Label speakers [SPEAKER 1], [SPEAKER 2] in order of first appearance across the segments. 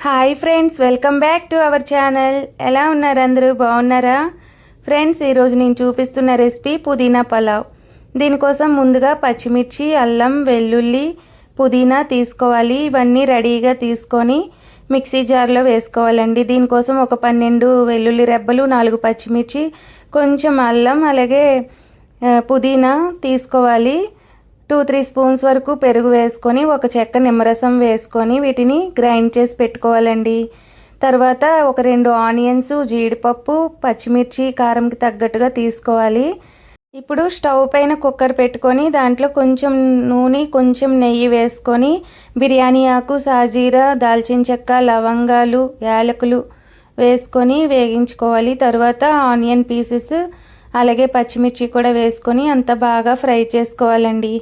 [SPEAKER 1] Hi friends, welcome back to our channel. ఎలా ఉన్నారు అందరూ? బాగున్నారా ఫ్రెండ్స్? ఈరోజు నేను చూపిస్తున్న రెసిపీ పుదీనా పలావ్. దీనికోసం ముందుగా పచ్చిమిర్చి, అల్లం, వెల్లుల్లి, పుదీనా తీసుకోవాలి. ఇవన్నీ రెడీగా తీసుకొని మిక్సీ జార్లో వేసుకోవాలండి. దీనికోసం ఒక 12 వెల్లుల్లి రెబ్బలు, 4 పచ్చిమిర్చి, కొంచెం అల్లం, అలాగే పుదీనా తీసుకోవాలి. 2-3 స్పూన్స్ వరకు పెరుగు వేసుకొని ఒక చెక్క నిమ్మరసం వేసుకొని వీటిని గ్రైండ్ చేసి పెట్టుకోవాలండి. తర్వాత ఒక 2 ఆనియన్స్, జీడిపప్పు, పచ్చిమిర్చి కారంకి తగ్గట్టుగా తీసుకోవాలి. ఇప్పుడు స్టవ్ పైన కుక్కర్ పెట్టుకొని దాంట్లో కొంచెం నూనె, కొంచెం నెయ్యి వేసుకొని బిర్యానీ ఆకు, సాజీరా, దాల్చిన చెక్క, లవంగాలు, యాలకులు వేసుకొని వేగించుకోవాలి. తర్వాత ఆనియన్ పీసెస్ అలాగే పచ్చిమిర్చి కూడా వేసుకొని అంత బాగా ఫ్రై చేసుకోవాలండి.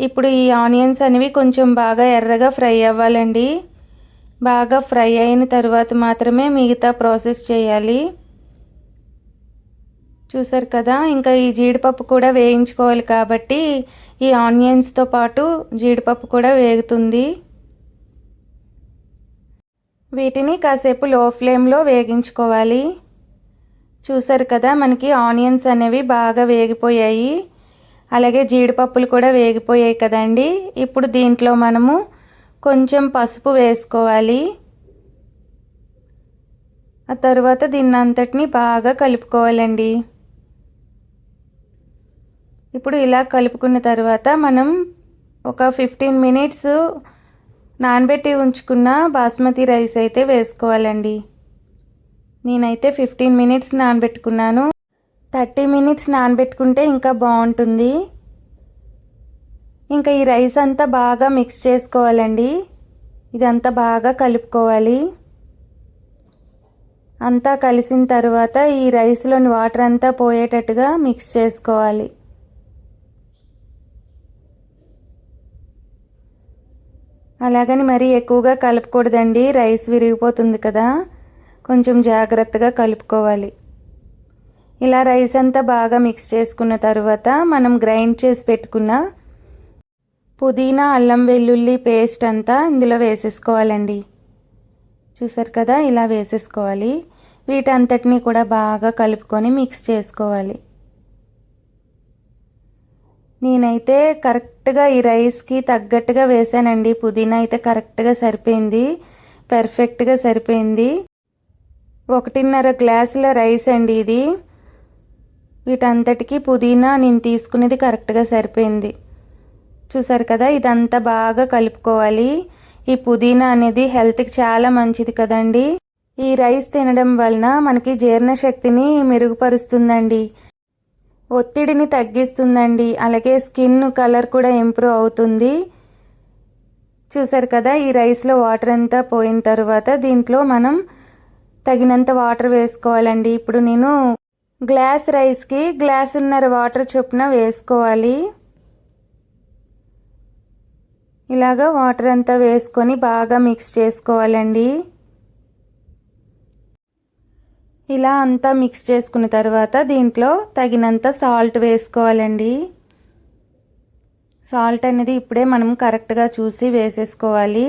[SPEAKER 1] ఇప్పుడు ఈ ఆనియన్స్ అనేవి కొంచెం బాగా ఎర్రగా ఫ్రై అవ్వాలండి. బాగా ఫ్రై అయిన తర్వాత మాత్రమే మిగతా ప్రాసెస్ చేయాలి. చూసారు కదా, ఇంకా ఈ జీడిపప్పు కూడా వేయించుకోవాలి కాబట్టి ఈ ఆనియన్స్తో పాటు జీడిపప్పు కూడా వేగుతుంది. వీటిని కాసేపు లో ఫ్లేమ్లో వేగించుకోవాలి. చూసారు కదా, మనకి ఆనియన్స్ అనేవి బాగా వేగిపోయాయి, అలాగే జీడిపప్పులు కూడా వేగిపోయాయి కదండి. ఇప్పుడు దీంట్లో మనము కొంచెం పసుపు వేసుకోవాలి. ఆ తర్వాత దీన్ని అంతటిని బాగా కలుపుకోవాలండి. ఇప్పుడు ఇలా కలుపుకున్న తర్వాత మనం ఒక 15 మినిట్స్ నానబెట్టి ఉంచుకున్న బాస్మతి రైస్ అయితే వేసుకోవాలండి. నేనైతే 15 మినిట్స్ నానబెట్టుకున్నాను. 30 మినిట్స్ నానబెట్టుకుంటే ఇంకా బాగుంటుంది. ఇంకా ఈ రైస్ అంతా బాగా మిక్స్ చేసుకోవాలండి. ఇదంతా బాగా కలుపుకోవాలి. అంతా కలిసిన తర్వాత ఈ రైస్లోని వాటర్ అంతా పోయేటట్టుగా మిక్స్ చేసుకోవాలి. అలాగని మరీ ఎక్కువగా కలుపుకూడదండి, రైస్ విరిగిపోతుంది కదా. కొంచెం జాగ్రత్తగా కలుపుకోవాలి. ఇలా రైస్ అంతా బాగా మిక్స్ చేసుకున్న తర్వాత మనం గ్రైండ్ చేసి పెట్టుకున్న పుదీనా, అల్లం, వెల్లుల్లి పేస్ట్ అంతా ఇందులో వేసేసుకోవాలండి. చూసారు కదా, ఇలా వేసేసుకోవాలి. వీటంతటిని కూడా బాగా కలుపుకొని మిక్స్ చేసుకోవాలి. నేనైతే కరెక్ట్గా ఈ రైస్కి తగ్గట్టుగా వేసానండి. పుదీనా అయితే కరెక్ట్గా సరిపోయింది, పర్ఫెక్ట్గా సరిపోయింది. 1.5 గ్లాసుల రైస్ అండి ఇది. వీటంతటికి పుదీనా నేను తీసుకునేది కరెక్ట్గా సరిపోయింది. చూసారు కదా, ఇదంతా బాగా కలుపుకోవాలి. ఈ పుదీనా అనేది హెల్త్కి చాలా మంచిది కదండి. ఈ రైస్ తినడం వలన మనకి జీర్ణశక్తిని మెరుగుపరుస్తుందండి, ఒత్తిడిని తగ్గిస్తుందండి, అలాగే స్కిన్ కలర్ కూడా ఇంప్రూవ్ అవుతుంది. చూసారు కదా, ఈ రైస్లో వాటర్ అంతా పోయిన తర్వాత దీంట్లో మనం తగినంత వాటర్ వేసుకోవాలండి. ఇప్పుడు నేను గ్లాస్ రైస్కి 1.5 గ్లాసుల వాటర్ చొప్పున వేసుకోవాలి. ఇలాగా వాటర్ అంతా వేసుకొని బాగా మిక్స్ చేసుకోవాలండి. ఇలా అంతా మిక్స్ చేసుకున్న తర్వాత దీంట్లో తగినంత సాల్ట్ వేసుకోవాలండి. సాల్ట్ అనేది ఇప్పుడే మనం కరెక్ట్గా చూసి వేసేసుకోవాలి.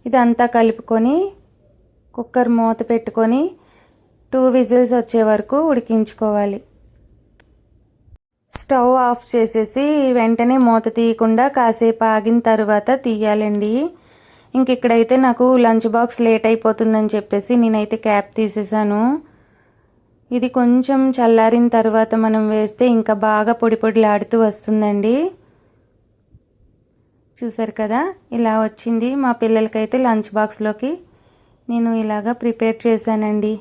[SPEAKER 1] ఇదంతా కలుపుకొని కుక్కర్ మూత పెట్టుకొని 2 విజిల్స్ వచ్చే వరకు ఉడికించుకోవాలి. స్టవ్ ఆఫ్ చేసేసి వెంటనే మూత తీయకుండా కాసేపు ఆగిన తర్వాత తీయాలండి. ఇంక ఇక్కడైతే నాకు లంచ్ బాక్స్ లేట్ అయిపోతుందని చెప్పేసి నేనైతే క్యాప్ తీసేసాను. ఇది కొంచెం చల్లారిన తర్వాత మనం వేస్తే ఇంకా బాగా పొడి పొడిలాడుతూ వస్తుందండి. చూసారు కదా, ఇలా వచ్చింది. మా పిల్లలకైతే లంచ్ బాక్స్లోకి నేను ఇలాగా ప్రిపేర్ చేశానండి.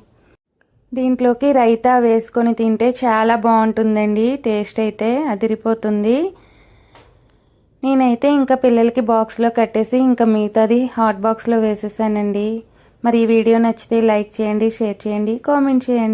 [SPEAKER 1] దీంట్లోకి రైతా వేసుకొని తింటే చాలా బాగుంటుందండి. టేస్ట్ అయితే అదిరిపోతుంది. నేనైతే ఇంకా పిల్లలకి బాక్స్లో కట్టేసి ఇంకా మిగతాది హాట్ బాక్స్లో వేసేసానండి. మరి ఈ వీడియో నచ్చితే లైక్ చేయండి, షేర్ చేయండి, కామెంట్ చేయండి.